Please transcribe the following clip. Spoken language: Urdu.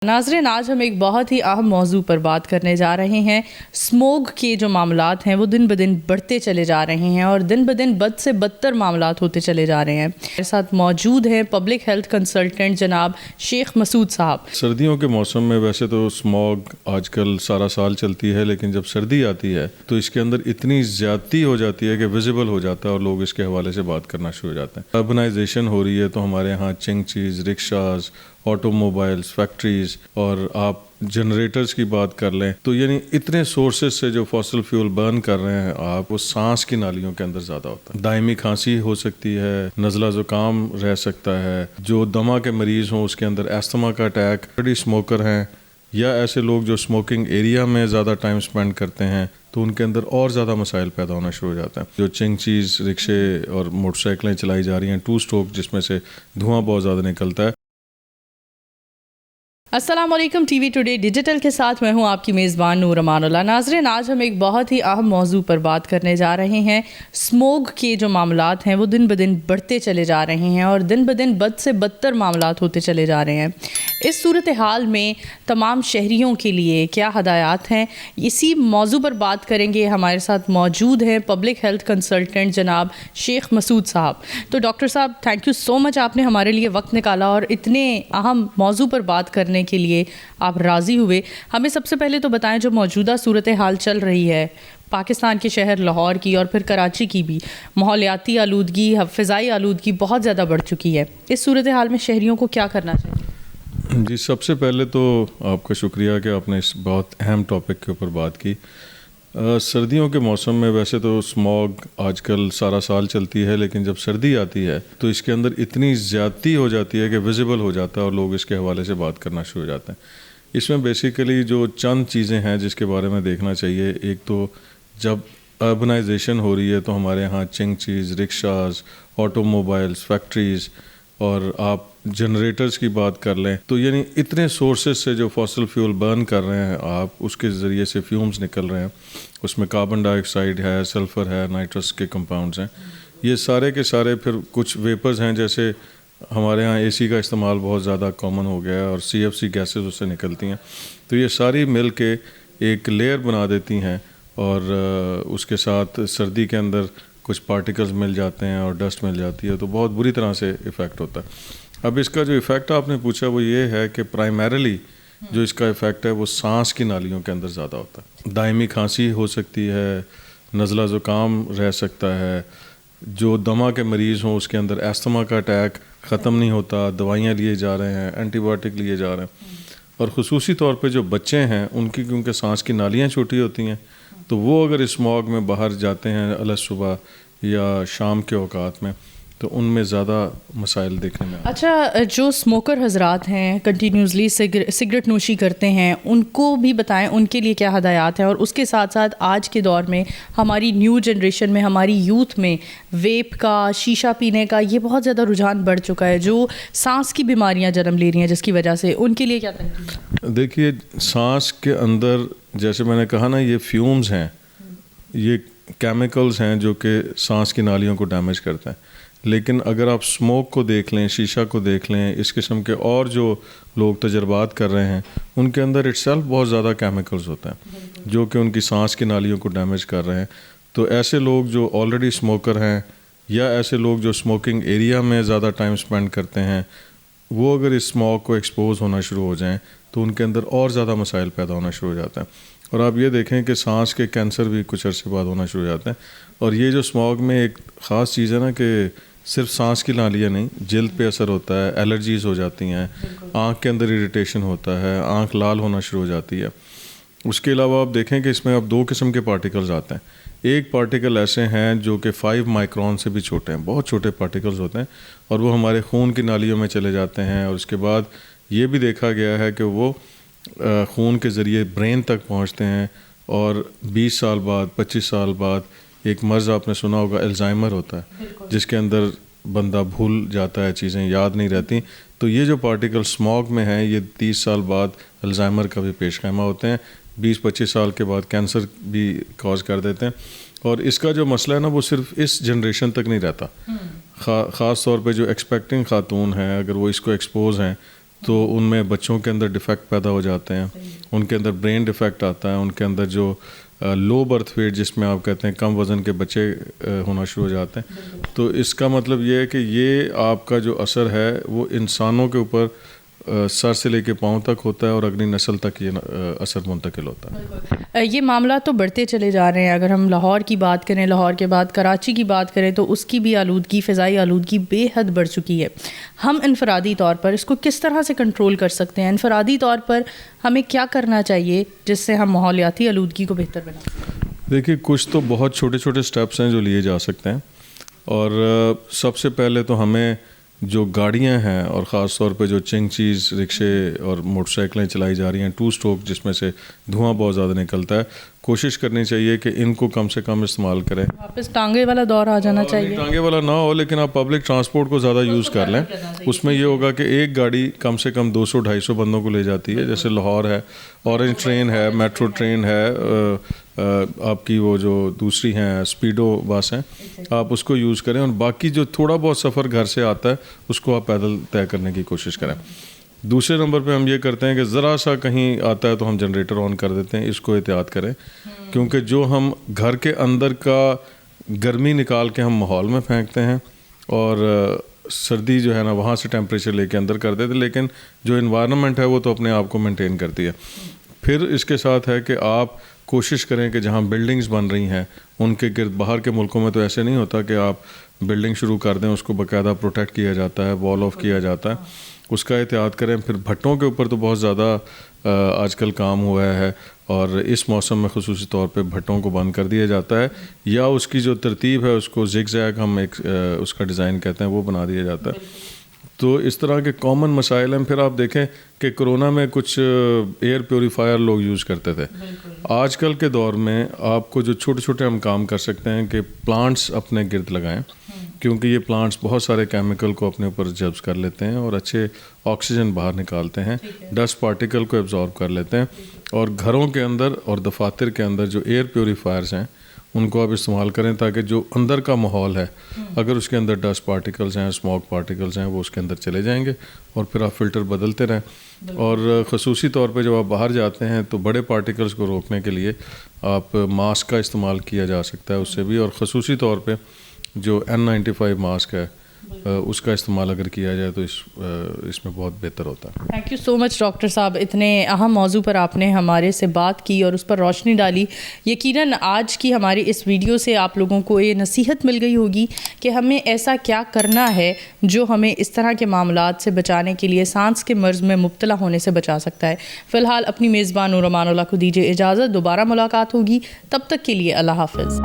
ناظرین، آج ہم ایک بہت ہی اہم موضوع پر بات کرنے جا رہے ہیں۔ اسموگ کے جو معاملات ہیں وہ دن بدن بڑھتے چلے جا رہے ہیں اور دن بدن بد سے بدتر معاملات ہوتے چلے جا رہے ہیں۔ میرے ساتھ موجود ہیں پبلک ہیلتھ کنسلٹنٹ جناب شیخ مسعود صاحب۔ سردیوں کے موسم میں ویسے تو اسموگ آج کل سارا سال چلتی ہے، لیکن جب سردی آتی ہے تو اس کے اندر اتنی زیادتی ہو جاتی ہے کہ ویزیبل ہو جاتا ہے اور لوگ اس کے حوالے سے بات کرنا شروع ہو جاتے ہیں۔ اربنائزیشن ہو رہی ہے تو ہمارے ہاں چنگ چیز، رکشاز، آٹو موبائلز، فیکٹریز اور آپ جنریٹرز کی بات کر لیں تو یعنی اتنے سورسز سے جو فاسل فیول برن کر رہے ہیں آپ، وہ سانس کی نالیوں کے اندر زیادہ ہوتا ہے۔ دائمی کھانسی ہو سکتی ہے، نزلہ زکام رہ سکتا ہے، جو دمہ کے مریض ہوں اس کے اندر ایستھما کا اٹیک، بڑی اسموکر ہیں یا ایسے لوگ جو اسموکنگ ایریا میں زیادہ ٹائم سپینڈ کرتے ہیں تو ان کے اندر اور زیادہ مسائل پیدا ہونا شروع ہو جاتے ہیں۔ جو چنگ چیز، رکشے اور موٹر سائیکلیں چلائی جا رہی ہیں 2 اسٹروک جس میں سے دھواں بہت زیادہ نکلتا ہے۔ السلام علیکم، ٹی وی ٹوڈے ڈیجیٹل کے ساتھ میں ہوں آپ کی میزبان نور امان اللہ۔ ناظرین، آج ہم ایک بہت ہی اہم موضوع پر بات کرنے جا رہے ہیں۔ اسموگ کے جو معاملات ہیں وہ دن بدن بڑھتے چلے جا رہے ہیں اور دن بدن بد سے بدتر معاملات ہوتے چلے جا رہے ہیں۔ اس صورتحال میں تمام شہریوں کے لیے کیا ہدایات ہیں، اسی موضوع پر بات کریں گے۔ ہمارے ساتھ موجود ہیں پبلک ہیلتھ کنسلٹنٹ جناب شیخ مسعود صاحب۔ تو ڈاکٹر صاحب، تھینک یو سو مچ، آپ نے ہمارے لیے وقت نکالا اور اتنے اہم موضوع پر بات کرنے کے لیے آپ راضی ہوئے۔ ہمیں سب سے پہلے تو بتائیں، جو موجودہ صورتحال چل رہی ہے پاکستان کے شہر لاہور کی اور پھر کراچی کی بھی، ماحولیاتی آلودگی، فضائی آلودگی بہت زیادہ بڑھ چکی ہے، اس صورتحال میں شہریوں کو کیا کرنا چاہیے؟ جی، سب سے پہلے تو آپ کا شکریہ کہ آپ نے اس بہت اہم ٹاپک کے اوپر بات کی۔ سردیوں کے موسم میں ویسے تو اسموگ آج کل سارا سال چلتی ہے، لیکن جب سردی آتی ہے تو اس کے اندر اتنی زیادتی ہو جاتی ہے کہ ویزیبل ہو جاتا ہے اور لوگ اس کے حوالے سے بات کرنا شروع ہو جاتے ہیں۔ اس میں بیسیکلی جو چند چیزیں ہیں جس کے بارے میں دیکھنا چاہیے، ایک تو جب اربنائزیشن ہو رہی ہے تو ہمارے ہاں چنگ چیز، رکشاز، آٹو موبائلز، فیکٹریز اور آپ جنریٹرز کی بات کر لیں تو یعنی اتنے سورسز سے جو فاسل فیول برن کر رہے ہیں آپ، اس کے ذریعے سے فیومز نکل رہے ہیں۔ اس میں کاربن ڈائی آکسائڈ ہے، سلفر ہے، نائٹرس کے کمپاؤنڈز ہیں۔ یہ سارے کے سارے پھر کچھ ویپرز ہیں، جیسے ہمارے ہاں اے سی کا استعمال بہت زیادہ کامن ہو گیا ہے اور CFC گیسز اس سے نکلتی ہیں، تو یہ ساری مل کے ایک لیئر بنا دیتی ہیں اور اس کے ساتھ سردی کے اندر کچھ پارٹیکلز مل جاتے ہیں اور ڈسٹ مل جاتی ہے، تو بہت بری طرح سے ایفیکٹ ہوتا ہے۔ اب اس کا جو ایفیکٹ آپ نے پوچھا وہ یہ ہے کہ پرائمریلی جو اس کا ایفیکٹ ہے وہ سانس کی نالیوں کے اندر زیادہ ہوتا ہے۔ دائمی کھانسی ہو سکتی ہے، نزلہ زکام رہ سکتا ہے، جو دمہ کے مریض ہوں اس کے اندر ایستھما کا اٹیک ختم نہیں ہوتا، دوائیاں لیے جا رہے ہیں، اینٹی بایوٹک لیے جا رہے ہیں، اور خصوصی طور پہ جو بچے ہیں ان کی کیونکہ سانس کی نالیاں چھوٹی ہوتی ہیں تو وہ اگر اسموگ میں باہر جاتے ہیں صبح یا شام کے اوقات میں تو ان میں زیادہ مسائل دیکھنے میں آتے ہیں۔ اچھا، جو اسموکر حضرات ہیں، کنٹینیوسلی سگریٹ نوشی کرتے ہیں، ان کو بھی بتائیں ان کے لیے کیا ہدایات ہیں، اور اس کے ساتھ ساتھ آج کے دور میں ہماری نیو جنریشن میں، ہماری یوتھ میں ویپ کا، شیشہ پینے کا یہ بہت زیادہ رجحان بڑھ چکا ہے، جو سانس کی بیماریاں جنم لے رہی ہیں جس کی وجہ سے، ان کے لیے کیا تنقید؟ دیکھیے، سانس کے اندر جیسے میں نے کہا نا، یہ فیومز ہیں، یہ کیمیکلز ہیں جو کہ سانس کی نالیوں کو ڈیمیج کرتے ہیں، لیکن اگر آپ اسموک کو دیکھ لیں، شیشہ کو دیکھ لیں، اس قسم کے اور جو لوگ تجربات کر رہے ہیں ان کے اندر اٹسیلف بہت زیادہ کیمیکلز ہوتے ہیں جو کہ ان کی سانس کی نالیوں کو ڈیمیج کر رہے ہیں۔ تو ایسے لوگ جو آلریڈی اسموکر ہیں یا ایسے لوگ جو اسموکنگ ایریا میں زیادہ ٹائم سپینڈ کرتے ہیں، وہ اگر اس اسموک کو ایکسپوز ہونا شروع ہو جائیں تو ان کے اندر اور زیادہ مسائل پیدا ہونا شروع ہو جاتے ہیں۔ اور آپ یہ دیکھیں کہ سانس کے کینسر بھی کچھ عرصے بعد ہونا شروع ہو جاتے ہیں۔ اور یہ جو اسموگ میں ایک خاص چیز ہے نا کہ صرف سانس کی نالیاں نہیں، جلد پہ اثر ہوتا ہے، الرجیز ہو جاتی ہیں، آنکھ کے اندر اریٹیشن ہوتا ہے، آنکھ لال ہونا شروع ہو جاتی ہے۔ اس کے علاوہ آپ دیکھیں کہ اس میں اب 2 قسم کے پارٹیکلز آتے ہیں۔ ایک پارٹیکل ایسے ہیں جو کہ 5 مائکرون سے بھی چھوٹے ہیں، بہت چھوٹے پارٹیکلز ہوتے ہیں، اور وہ ہمارے خون کی نالیوں میں چلے جاتے ہیں، اور اس کے بعد یہ بھی دیکھا گیا ہے کہ وہ خون کے ذریعے برین تک پہنچتے ہیں، اور 20 سال بعد، 25 سال بعد ایک مرض آپ نے سنا ہوگا الزائمر ہوتا ہے، جس کے اندر بندہ بھول جاتا ہے، چیزیں یاد نہیں رہتی۔ تو یہ جو پارٹیکل اسموگ میں ہیں یہ 30 سال بعد الزائمر کا بھی پیش خیمہ ہوتے ہیں، 20-25 سال کے بعد کینسر بھی کاز کر دیتے ہیں۔ اور اس کا جو مسئلہ ہے نا وہ صرف اس جنریشن تک نہیں رہتا، خاص طور پہ جو ایکسپیکٹنگ خاتون ہیں اگر وہ اس کو ایکسپوز ہیں تو ان میں بچوں کے اندر ڈیفیکٹ پیدا ہو جاتے ہیں, ان کے اندر برین ڈیفیکٹ آتا ہے, ان کے اندر جو لو برتھ ویٹ جس میں آپ کہتے ہیں کم وزن کے بچے ہونا شروع ہو جاتے ہیں. تو اس کا مطلب یہ ہے کہ یہ آپ کا جو اثر ہے وہ انسانوں کے اوپر سر سے لے کے پاؤں تک ہوتا ہے اور اگلی نسل تک یہ اثر منتقل ہوتا ہے. یہ معاملات تو بڑھتے چلے جا رہے ہیں. اگر ہم لاہور کی بات کریں, لاہور کے بعد کراچی کی بات کریں, تو اس کی بھی آلودگی, فضائی آلودگی بے حد بڑھ چکی ہے. ہم انفرادی طور پر اس کو کس طرح سے کنٹرول کر سکتے ہیں؟ انفرادی طور پر ہمیں کیا کرنا چاہیے جس سے ہم ماحولیاتی آلودگی کو بہتر بنا سکیں؟ دیکھیے, کچھ تو بہت چھوٹے چھوٹے سٹیپس ہیں جو لیے جا سکتے ہیں. اور سب سے پہلے تو ہمیں جو گاڑیاں ہیں اور خاص طور پہ جو چنگ چیز رکشے اور موٹر سائیکلیں چلائی جا رہی ہیں 2 اسٹروک جس میں سے دھواں بہت زیادہ نکلتا ہے, کوشش کرنی چاہیے کہ ان کو کم سے کم استعمال کریں. واپس ٹانگے والا دور آ جانا چاہیے. ٹانگے والا نہ ہو, لیکن آپ پبلک ٹرانسپورٹ کو زیادہ یوز کر لیں. اس میں یہ ہوگا کہ ایک گاڑی کم سے کم 200-250 بندوں کو لے جاتی ہے. جیسے لاہور ہے, اورنج ٹرین ہے, میٹرو ٹرین ہے, آپ کی وہ جو دوسری ہیں اسپیڈو بس ہیں, آپ اس کو یوز کریں. اور باقی جو تھوڑا بہت سفر گھر سے آتا ہے اس کو آپ پیدل طے کرنے کی کوشش کریں. دوسرے نمبر پہ ہم یہ کرتے ہیں کہ ذرا سا کہیں آتا ہے تو ہم جنریٹر آن کر دیتے ہیں. اس کو احتیاط کریں, کیونکہ جو ہم گھر کے اندر کا گرمی نکال کے ہم ماحول میں پھینکتے ہیں اور سردی جو ہے نا وہاں سے ٹیمپریچر لے کے اندر کر دیتے, لیکن جو انوائرمنٹ ہے وہ تو اپنے آپ کو مینٹین کرتی ہے. پھر اس کے ساتھ ہے کہ آپ کوشش کریں کہ جہاں بلڈنگز بن رہی ہیں ان کے گرد, باہر کے ملکوں میں تو ایسے نہیں ہوتا کہ آپ بلڈنگ شروع کر دیں, اس کو باقاعدہ پروٹیکٹ کیا جاتا ہے, وال آف کیا جاتا ہے. اس کا احتیاط کریں. پھر بھٹوں کے اوپر تو بہت زیادہ آج کل کام ہوا ہے, اور اس موسم میں خصوصی طور پہ بھٹوں کو بند کر دیا جاتا ہے, یا اس کی جو ترتیب ہے اس کو زگ زیگ ہم ایک اس کا ڈیزائن کہتے ہیں وہ بنا دیا جاتا ہے. تو اس طرح کے کامن مسائل ہیں. پھر آپ دیکھیں کہ کرونا میں کچھ ایئر پیوریفائر لوگ یوز کرتے تھے. آج کل کے دور میں آپ کو جو چھوٹے چھوٹے ہم کام کر سکتے ہیں کہ پلانٹس اپنے گرد لگائیں, کیونکہ یہ پلانٹس بہت سارے کیمیکل کو اپنے اوپر جذب کر لیتے ہیں اور اچھے آکسیجن باہر نکالتے ہیں, ڈسٹ پارٹیکل کو ایبزارب کر لیتے ہیں. اور گھروں کے اندر اور دفاتر کے اندر جو ایئر پیوریفائرز ہیں ان کو آپ استعمال کریں, تاکہ جو اندر کا ماحول ہے اگر اس کے اندر ڈسٹ پارٹیکلز ہیں, اسموک پارٹیکلز ہیں, وہ اس کے اندر چلے جائیں گے, اور پھر آپ فلٹر بدلتے رہیں. اور خصوصی طور پہ جب آپ باہر جاتے ہیں تو بڑے پارٹیکلز کو روکنے کے لیے آپ ماسک کا استعمال کیا جا سکتا ہے اس سے بھی, اور خصوصی طور پہ جو N95 ماسک ہے اس کا استعمال اگر کیا جائے تو اس میں بہت بہتر ہوتا ہے. Thank you so much doctor صاحب, اتنے اہم موضوع پر آپ نے ہمارے سے بات کی اور اس پر روشنی ڈالی. یقیناً آج کی ہماری اس ویڈیو سے آپ لوگوں کو یہ نصیحت مل گئی ہوگی کہ ہمیں ایسا کیا کرنا ہے جو ہمیں اس طرح کے معاملات سے بچانے کے لیے, سانس کے مرض میں مبتلا ہونے سے بچا سکتا ہے. فی الحال اپنی میزبان نور امان اللہ کو دیجیے اجازت, دوبارہ ملاقات ہوگی, تب تک کے لیے اللہ حافظ.